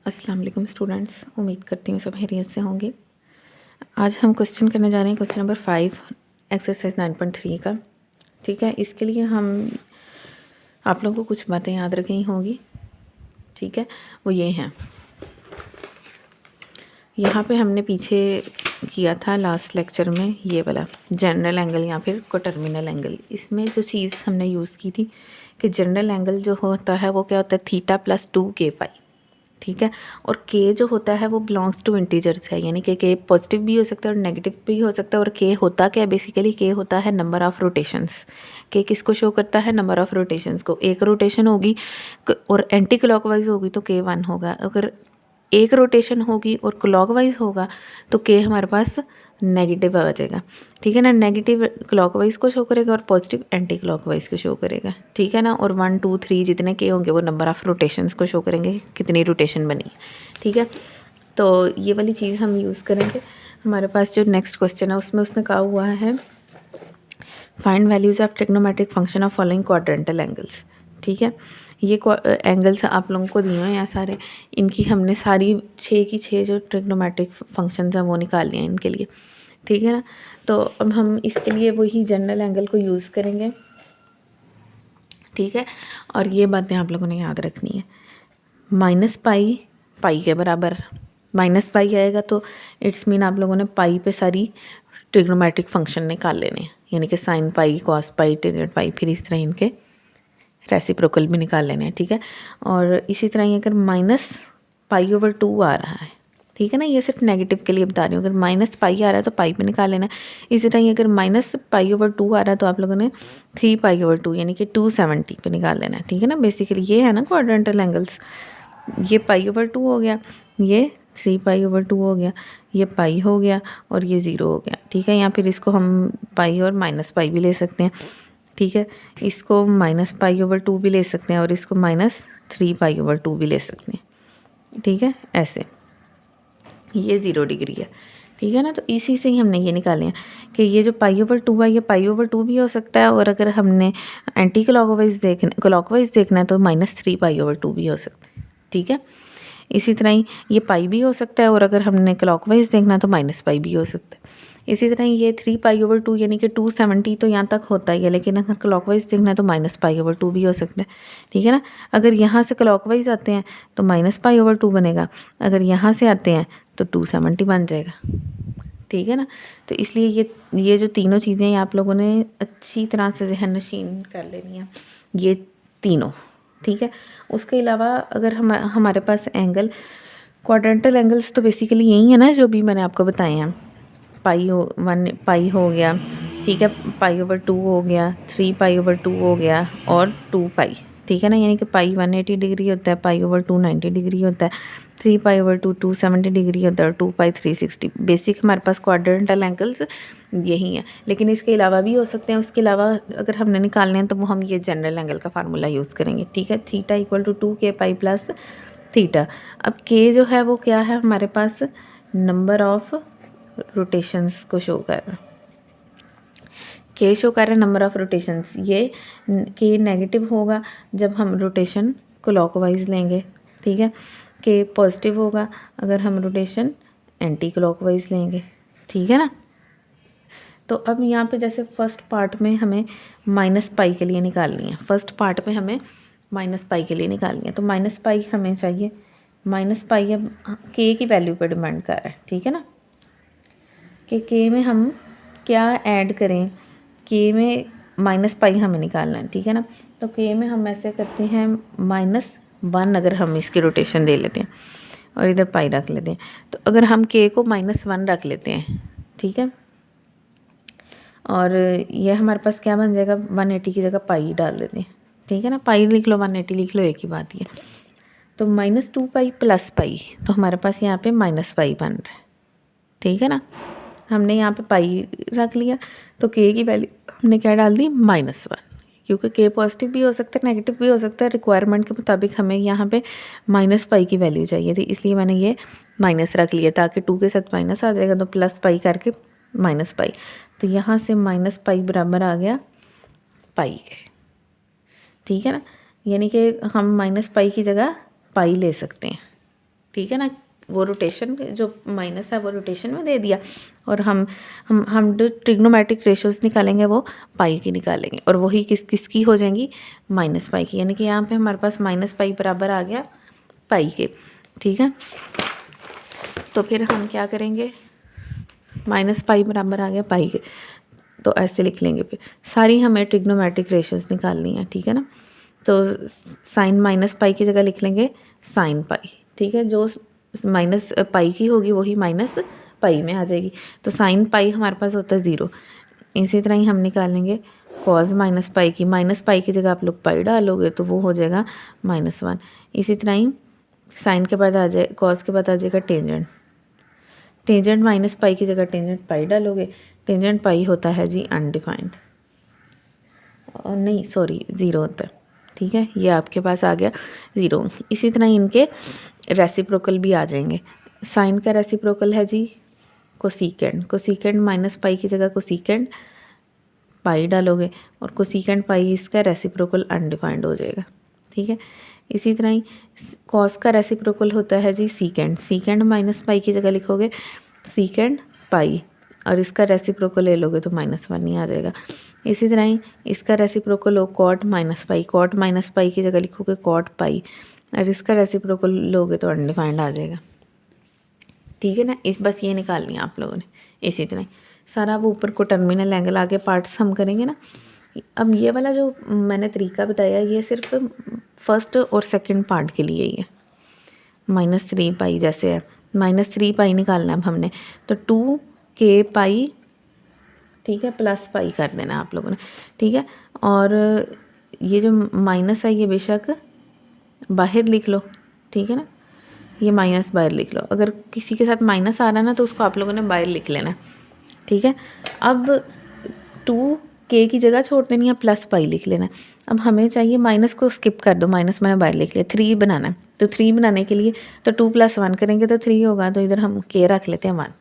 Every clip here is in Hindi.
अस्सलाम वालेकुम स्टूडेंट्स, उम्मीद करती हूँ सब खैरियत से होंगे। आज हम क्वेश्चन करने जा रहे हैं क्वेश्चन नंबर 5 एक्सरसाइज 9.3 का। ठीक है, इसके लिए हम आप लोगों को कुछ बातें याद रखनी होंगी। ठीक है, वो ये हैं, यहाँ पे हमने पीछे किया था लास्ट लेक्चर में ये वाला जनरल एंगल या फिर कोटर्मिनल एंगल। इसमें जो चीज़ हमने यूज़ की थी कि जनरल एंगल जो होता है वो क्या होता है, थीटा प्लस 2k पाई। ठीक है, और k जो होता है वो बिलोंग्स टू इंटीजर्स है, यानी कि k पॉजिटिव भी हो सकता है और नेगेटिव भी हो सकता है। और k होता क्या है, बेसिकली k होता है नंबर ऑफ़ रोटेशंस। k किसको शो करता है, नंबर ऑफ़ रोटेशंस को। एक रोटेशन होगी और एंटी क्लॉकवाइज होगी तो k 1 होगा। अगर एक रोटेशन होगी और क्लॉकवाइज होगा तो k हमारे पास नेगेटिव आ जाएगा। ठीक है ना, नेगेटिव क्लॉकवाइज को शो करेगा और पॉजिटिव एंटी क्लॉकवाइज को शो करेगा। ठीक है ना, और 1 2 3 जितने के होंगे वो नंबर ऑफ़ रोटेशंस को शो करेंगे, कितनी रोटेशन बनी। ठीक है, तो ये वाली चीज़ हम यूज़ करेंगे। हमारे पास जो नेक्स्ट क्वेश्चन है उसमें उसने कहा हुआ है find values of trigonometric function of following quadrantal angles. ठीक है, ये एंगल्स आप लोगों को दिए हुए हैं सारे, इनकी हमने सारी 6 की 6 जो ट्रिग्नोमेट्रिक फंक्शंस हैं वो निकाल लिए हैं इनके लिए। ठीक है ना, तो अब हम इसके लिए वही जनरल एंगल को यूज़ करेंगे। ठीक है, और ये बातें आप लोगों ने याद रखनी है। माइनस पाई के बराबर माइनस पाई आएगा तो इट्स मीन आप लोगों ने पाई पे सारी ट्रिग्नोमेट्रिक फंक्शन निकाल लेने हैं, यानी कि sine pi, cos pi, tangent पाई, फिर इस तरह इनके रेसिप्रोकल भी निकाल लेने हैं। ठीक है, और इसी तरह ही अगर माइनस पाई ओवर 2 आ रहा है, ठीक है ना, ये सिर्फ नेगेटिव के लिए बता रही हूँ। अगर माइनस पाई आ रहा है तो पाई पे निकाल लेना है। इसी तरह ही अगर माइनस पाई ओवर 2 आ रहा है तो आप लोगों ने 3 पाई ओवर 2 यानी कि 270 पे निकाल लेना है। ठीक है ना, बेसिकली ये है ना क्वाड्रेंटल एंगल्स। ये पाई ओवर 2 हो गया, ये 3 पाई ओवर 2 हो गया, ये पाई हो गया और ये 0 हो गया। ठीक है, या फिर इसको हम पाई और माइनस पाई भी ले सकते हैं। ठीक है, इसको माइनस पाई ओवर 2 भी ले सकते हैं और इसको माइनस 3 पाई ओवर 2 भी ले सकते हैं। ठीक है, ऐसे ये 0 डिग्री है। ठीक है ना, तो इसी से ही हमने ये निकाले हैं कि ये जो पाई ओवर 2 है ये पाई ओवर 2 भी हो सकता है, और अगर हमने एंटी क्लॉकवाइज देखना है तो माइनस 3 पाई ओवर 2 भी हो सकता है। ठीक है, इसी तरह ही ये पाई भी हो सकता है, और अगर हमने क्लॉकवाइज देखना है तो माइनस पाई भी हो सकता है। इसी तरह ये 3 पाई ओवर 2 यानी कि 270 तो यहाँ तक होता ही है, लेकिन अगर क्लॉकवाइज देखना है तो माइनस पाई ओवर 2 भी हो सकता है। ठीक है ना, अगर यहाँ से क्लॉकवाइज आते हैं तो माइनस पाई ओवर 2 बनेगा, अगर यहाँ से आते हैं तो 270 बन जाएगा। ठीक है ना, तो इसलिए ये जो तीनों चीज़ें आप लोगों ने अच्छी तरह से ज़हन नशीन कर लेनी है, ये तीनों। ठीक है, उसके अलावा अगर हमारे पास एंगल क्वाड्रेंटल एंगल्स तो बेसिकली यही है ना जो भी मैंने आपको बताए हैं। पाई पाई हो गया, ठीक है, पाई ओवर 2 हो गया, 3 पाई ओवर 2 हो गया और 2 पाई। ठीक है ना, यानी कि पाई 180 डिग्री होता है, पाई ओवर 2 90 डिग्री होता है, 3 पाई ओवर 2 270 डिग्री होता है और 2 पाई 360। बेसिक हमारे पास क्वाड्रेंटल एंगल्स यही हैं, लेकिन इसके अलावा भी हो सकते हैं। उसके अलावा अगर हमने निकालने हैं तो वो हम ये जनरल एंगल का फार्मूला यूज़ करेंगे। ठीक है, theta equal to 2k pi plus theta. अब k जो है वो क्या है हमारे पास, नंबर ऑफ रोटेशंस को शो कर रहा है। k शो कर रहा है नंबर ऑफ रोटेशंस। ये k नेगेटिव होगा जब हम रोटेशन क्लॉकवाइज लेंगे। ठीक है, k पॉजिटिव होगा अगर हम रोटेशन एंटी क्लॉकवाइज लेंगे। ठीक है ना, तो अब यहाँ पे जैसे फर्स्ट पार्ट में हमें माइनस पाई के लिए निकालनी है, फर्स्ट पार्ट में हमें माइनस पाई के लिए निकालनी है, तो माइनस पाई हमें चाहिए। माइनस पाई अब k की वैल्यू पर डिपेंड कर रहा है। ठीक है ना, कि k में हम क्या ऐड करें, k में माइनस पाई हमें निकालना है। ठीक है ना, तो k में हम ऐसे करते हैं -1 अगर हम इसकी रोटेशन दे लेते हैं और इधर पाई रख लेते हैं, तो अगर हम k को -1 रख लेते हैं, ठीक है, और ये हमारे पास क्या बन जाएगा, 180 की जगह पाई डाल देते हैं। ठीक है ना, पाई लिख लो, 180 लिख लो, एक ही बात ही है। तो -2 पाई प्लस पाई, तो हमारे पास यहाँ पे माइनस पाई बन रहा है। ठीक है ना, हमने यहाँ पे पाई रख लिया तो k की वैल्यू हमने क्या डाल दी, -1, क्योंकि k पॉजिटिव भी हो सकता है नेगेटिव भी हो सकता है। रिक्वायरमेंट के मुताबिक हमें यहाँ पे माइनस पाई की वैल्यू चाहिए थी, इसलिए मैंने ये माइनस रख लिया ताकि 2 के साथ माइनस आ जाएगा तो प्लस पाई करके माइनस पाई, तो यहाँ से माइनस पाई बराबर आ गया पाई के। ठीक है ना, यानी कि हम माइनस पाई की जगह पाई ले सकते हैं। ठीक है ना, वो रोटेशन जो माइनस है वो रोटेशन में दे दिया, और हम जो ट्रिग्नोमेट्रिक रेशोज़ निकालेंगे वो पाई की निकालेंगे, और वही किसकी हो जाएंगी, माइनस पाई की, यानी कि यहाँ पे हमारे पास माइनस पाई बराबर आ गया पाई के। ठीक है, तो फिर हम क्या करेंगे, माइनस पाई बराबर आ गया पाई के, तो ऐसे लिख लेंगे। फिर सारी हमें ट्रिग्नोमेट्रिक रेशोज़ निकालनी है। ठीक है ना, तो साइन माइनस पाई की जगह लिख लेंगे साइन पाई। ठीक है, जो माइनस पाई की होगी वही माइनस पाई में आ जाएगी, तो साइन पाई हमारे पास होता है 0। इसी तरह ही हम निकालेंगे कॉस माइनस पाई की, माइनस पाई की जगह आप लोग पाई डालोगे तो वो हो जाएगा -1। इसी तरह ही साइन के बाद आ जाए, कॉस के बाद आ जाएगा टेंजेंट, टेंजेंट माइनस पाई की जगह टेंजेंट पाई डालोगे, टेंजेंट पाई होता है जी अनडिफाइंड, नहीं सॉरी 0 होता है। ठीक है, ये आपके पास आ गया 0। इसी तरह इनके रेसिप्रोकल भी आ जाएंगे। साइन का रेसिप्रोकल है जी कोसिकेंड, कोसिकेंड माइनस पाई की जगह कोसिकेंड पाई डालोगे, और कोसिकेंड पाई इसका रेसिप्रोकल अनडिफाइंड हो जाएगा। ठीक है, इसी तरह ही कॉस का रेसिप्रोकल होता है जी सीकेंड, सीकेंड माइनस पाई की जगह लिखोगे सीकेंड पाई, और इसका रेसिप्रोकल ले लोगे तो -1 ही आ जाएगा। इसी तरह ही इसका रेसिप्रोकल हो cot minus pi, cot minus pi की जगह लिखोगे कॉट पाई, और इसका रेसिप्रोकल लोगे तो अनडिफाइंड आ जाएगा। ठीक है ना, बस ये निकालनी है आप लोगों ने। इसी तरह सारा वो ऊपर को टर्मिनल एंगल आगे पार्ट्स हम करेंगे ना। अब ये वाला जो मैंने तरीका बताया ये सिर्फ फर्स्ट और सेकंड पार्ट के लिए ही है। -3 पाई जैसे है, -3 पाई निकालना है अब हमने, तो 2k पाई, ठीक है, प्लस पाई कर देना आप लोगों ने। ठीक है, और ये जो माइनस है ये बेशक बाहर लिख लो। ठीक है ना, ये माइनस बाहर लिख लो, अगर किसी के साथ माइनस आ रहा है ना तो उसको आप लोगों ने बाहर लिख लेना। ठीक है, अब 2k की जगह छोड़ देनी है, प्लस पाई लिख लेना। अब हमें चाहिए माइनस को स्किप कर दो, माइनस मैंने बाहर लिख लिया, 3 बनाना है, तो 3 बनाने के लिए तो 2 + 1 करेंगे तो 3 होगा, तो इधर हम k रख लेते हैं 1।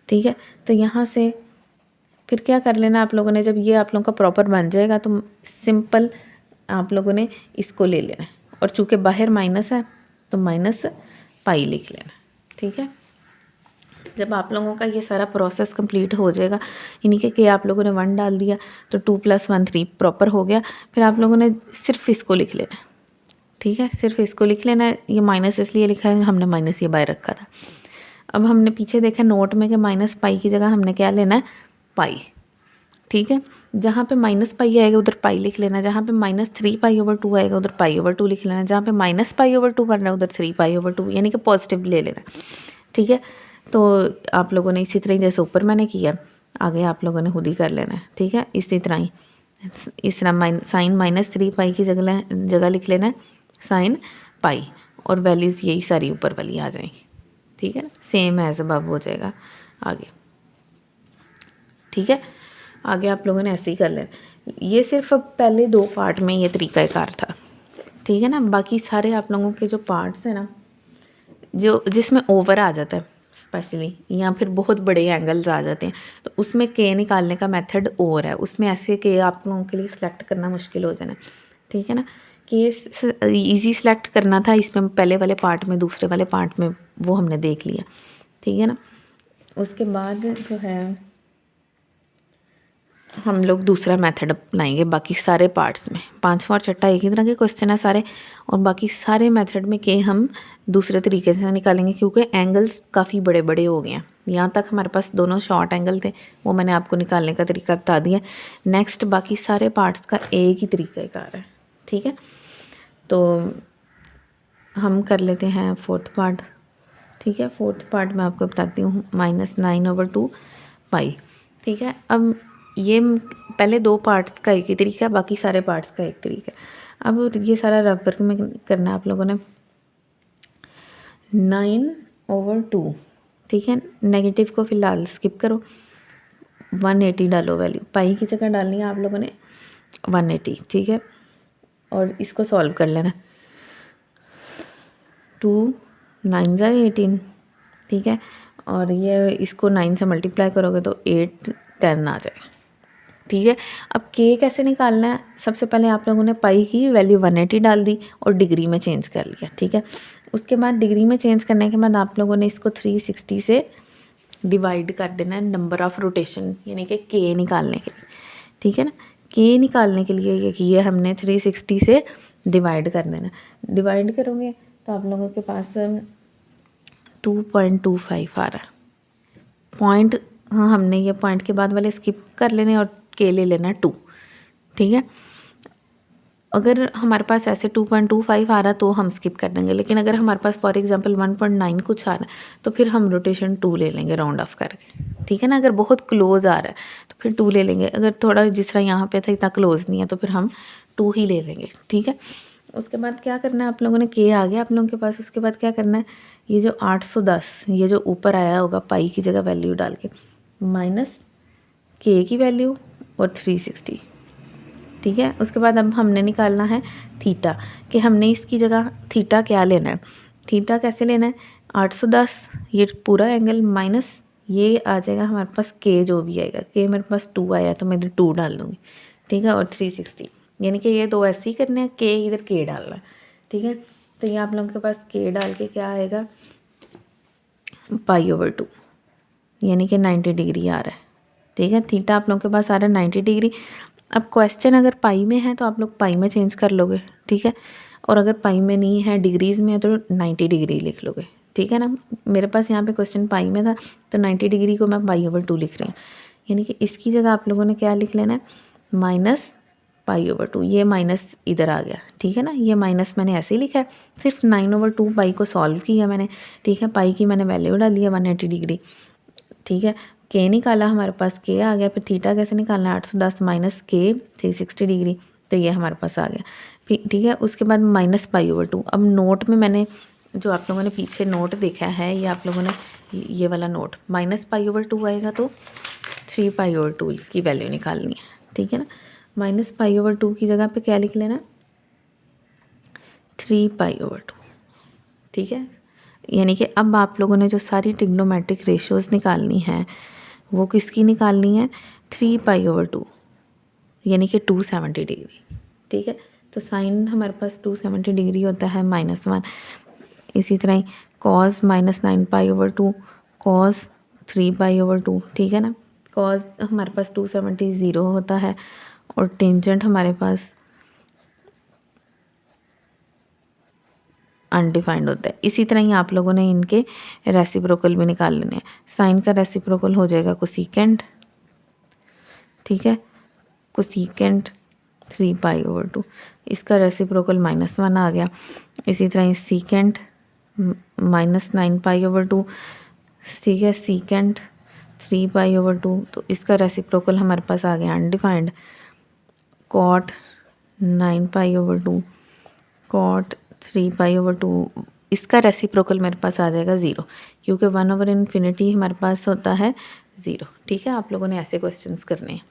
ठीक है, तो यहाँ से फिर क्या कर लेना आप लोगों ने, जब ये आप लोगों का प्रॉपर बन जाएगा तो सिंपल आप लोगों ने इसको ले लेना है, और चूँकि बाहर माइनस है तो माइनस पाई लिख लेना। ठीक है, जब आप लोगों का ये सारा प्रोसेस कंप्लीट हो जाएगा, यानी कि आप लोगों ने 1 डाल दिया तो 2 + 1 3 प्रॉपर हो गया, फिर आप लोगों ने सिर्फ इसको लिख लेना है। ठीक है, सिर्फ इसको लिख लेना है। ये माइनस इसलिए लिखा है, हमने माइनस ये बाहर रखा था। अब हमने पीछे देखा नोट में कि माइनस पाई की जगह हमने क्या लेना है, पाई। ठीक है, जहाँ पे माइनस पाई आएगा उधर पाई लिख लेना, जहाँ पे -3 पाई/2 आएगा उधर पाई/2 लिख लेना, जहाँ पे -पाई/2 बन रहा है उधर 3 पाई/2, यानी कि पॉजिटिव ले लेना। ठीक है, तो आप लोगों ने इसी तरह जैसे ऊपर मैंने किया आगे आप लोगों ने खुद ही कर लेना है। ठीक है, इसी तरह ही इस तरह साइन -3 पाई की जगह लिख लेना है साइन पाई, और वैल्यूज़ यही सारी ऊपर वाली आ जाएंगी। ठीक है, सेम एज अबव हो जाएगा आगे। ठीक है, आगे आप लोगों ने ऐसे ही कर लेना। ये सिर्फ पहले 2 पार्ट में ये तरीक़ाकार था। ठीक है ना, बाकी सारे आप लोगों के जो पार्ट्स हैं ना, जो जिसमें ओवर आ जाता है स्पेशली, या फिर बहुत बड़े एंगल्स आ जाते हैं, तो उसमें के निकालने का मेथड और है, उसमें ऐसे के आप लोगों के लिए सिलेक्ट करना मुश्किल हो जाना। ठीक है ना, कि ईजी सिलेक्ट करना था इसमें पहले वाले पार्ट में, दूसरे वाले पार्ट में वो हमने देख लिया। ठीक है ना, उसके बाद जो है हम लोग दूसरा मेथड अपनाएंगे बाकी सारे पार्ट्स में। 5वां और 6वां एक ही तरह के क्वेश्चन है सारे, और बाकी सारे मेथड में के हम दूसरे तरीके से निकालेंगे, क्योंकि एंगल्स काफ़ी बड़े बड़े हो गए हैं। यहाँ तक हमारे पास दोनों शॉर्ट एंगल थे, वो मैंने आपको निकालने का तरीका बता दिया। नेक्स्ट बाकी सारे पार्ट्स का एक ही तरीक़ाकार है। ठीक है, तो हम कर लेते हैं 4th पार्ट। ठीक है, 4th पार्ट मैं आपको बताती हूँ, -9/2 पाई। ठीक है, अब ये पहले 2 पार्ट्स का एक ही तरीका है, बाकी सारे पार्ट्स का एक तरीका है। अब ये सारा रफ वर्क में करना है आप लोगों ने। 9/2, ठीक है, नेगेटिव को फिलहाल स्किप करो, 180 डालो वैल्यू, पाई की जगह डालनी है आप लोगों ने 180। ठीक है, और इसको सॉल्व कर लेना। 2 9 × 18, ठीक है, और ये इसको 9 से मल्टीप्लाई करोगे तो 8 10 आ जाए। ठीक है, अब के कैसे निकालना है, सबसे पहले आप लोगों ने पाई की वैल्यू 180 डाल दी और डिग्री में चेंज कर लिया। ठीक है, उसके बाद डिग्री में चेंज करने के बाद आप लोगों ने इसको 360 से डिवाइड कर देना है नंबर ऑफ़ रोटेशन, यानी कि के निकालने के लिए, ठीक है ना। के निकालने के लिए ये किया हमने 360 से डिवाइड कर देना। डिवाइड करोगे तो आप लोगों के पास 2.25 आ रहा है पॉइंट। हाँ, हमने ये पॉइंट के बाद वाले स्किप कर लेने और के ले लेना 2, ठीक है। अगर हमारे पास ऐसे 2.25 आ रहा तो हम स्किप कर देंगे, लेकिन अगर हमारे पास फॉर एग्जांपल 1.9 कुछ आ रहा है तो फिर हम रोटेशन 2 ले लेंगे राउंड ऑफ करके, ठीक है ना। अगर बहुत क्लोज़ आ रहा है तो फिर 2 ले लेंगे, अगर थोड़ा जिस तरह यहाँ पे था इतना क्लोज़ नहीं है तो फिर हम 2 ही ले लेंगे, ठीक है। उसके बाद क्या करना है, आप लोगों ने के आ गया आप लोगों के पास। उसके बाद क्या करना है, ये जो 810 ये जो ऊपर आया होगा पाई की जगह वैल्यू डाल के माइनस के की वैल्यू और 360, ठीक है। उसके बाद अब हमने निकालना है थीटा, कि हमने इसकी जगह थीटा क्या लेना है। थीटा कैसे लेना है, 810 ये पूरा एंगल माइनस ये आ जाएगा हमारे पास के जो भी आएगा, के मेरे पास 2 आया तो मैं इधर 2 डाल दूँगी, ठीक है, और 360, यानी कि ये 2 ऐसे ही करने हैं, के इधर के डालना है, ठीक है। तो ये आप लोगों के पास के डाल के क्या आएगा π/2, यानी कि 90 डिग्री आ रहा है, ठीक है। थीटा आप लोगों के पास आ रहा है 90 डिग्री। अब क्वेश्चन अगर पाई में है तो आप लोग पाई में चेंज कर लोगे, ठीक है, और अगर पाई में नहीं है डिग्रीज़ में है तो 90 डिग्री लिख लोगे, ठीक है ना। मेरे पास यहाँ पे क्वेश्चन पाई में था तो 90 डिग्री को मैं π/2 लिख रही हूँ, यानी कि इसकी जगह आप लोगों ने क्या लिख लेना है माइनस π/2, ये माइनस इधर आ गया, ठीक है ना। ये माइनस मैंने ऐसे ही लिखा है, सिर्फ 9/2 पाई को सॉल्व किया मैंने, ठीक है। पाई की मैंने वैल्यू डाली है 180 डिग्री, ठीक है। के निकाला हमारे पास के आ गया, फिर थीटा कैसे निकालना है 810 माइनस के 360 डिग्री, तो ये हमारे पास आ गया, ठीक है। उसके बाद माइनस π/2। अब नोट में मैंने जो आप लोगों ने पीछे नोट देखा है, ये आप लोगों ने ये वाला नोट माइनस π/2 आएगा तो 3π/2 की वैल्यू निकालनी है, ठीक है ना। माइनस π/2 की जगह पे क्या लिख लेना 3π/2, ठीक है। यानी कि अब आप लोगों ने जो सारी ट्रिग्नोमेट्रिक रेशियोज़ निकालनी है वो किसकी निकालनी है 3π/2, यानी कि 270 डिग्री, ठीक है। तो साइन हमारे पास 270 डिग्री होता है -1। इसी तरह ही कॉस -9π/2 कॉस 3π/2, ठीक है ना। कॉस हमारे पास 270 ज़ीरो होता है और टेंजेंट हमारे पास अनडिफाइंड होता है। इसी तरह ही आप लोगों ने इनके रेसिप्रोकल भी निकाल लेने हैं। साइन का रेसिप्रोकल हो जाएगा कोसेकेंट, ठीक है, कोसेकेंट 3π/2, इसका रेसिप्रोकल -1 आ गया। इसी तरह सीकेंट -9π/2, ठीक है, सीकेंट 3π/2, तो इसका रेसिप्रोकल हमारे पास आ गया अनडिफाइंड। कॉट 9π/2 कॉट 3π/2, इसका रेसिप्रोकल मेरे पास आ जाएगा 0, क्योंकि 1/∞ हमारे पास होता है 0, ठीक है। आप लोगों ने ऐसे क्वेश्चंस करने हैं।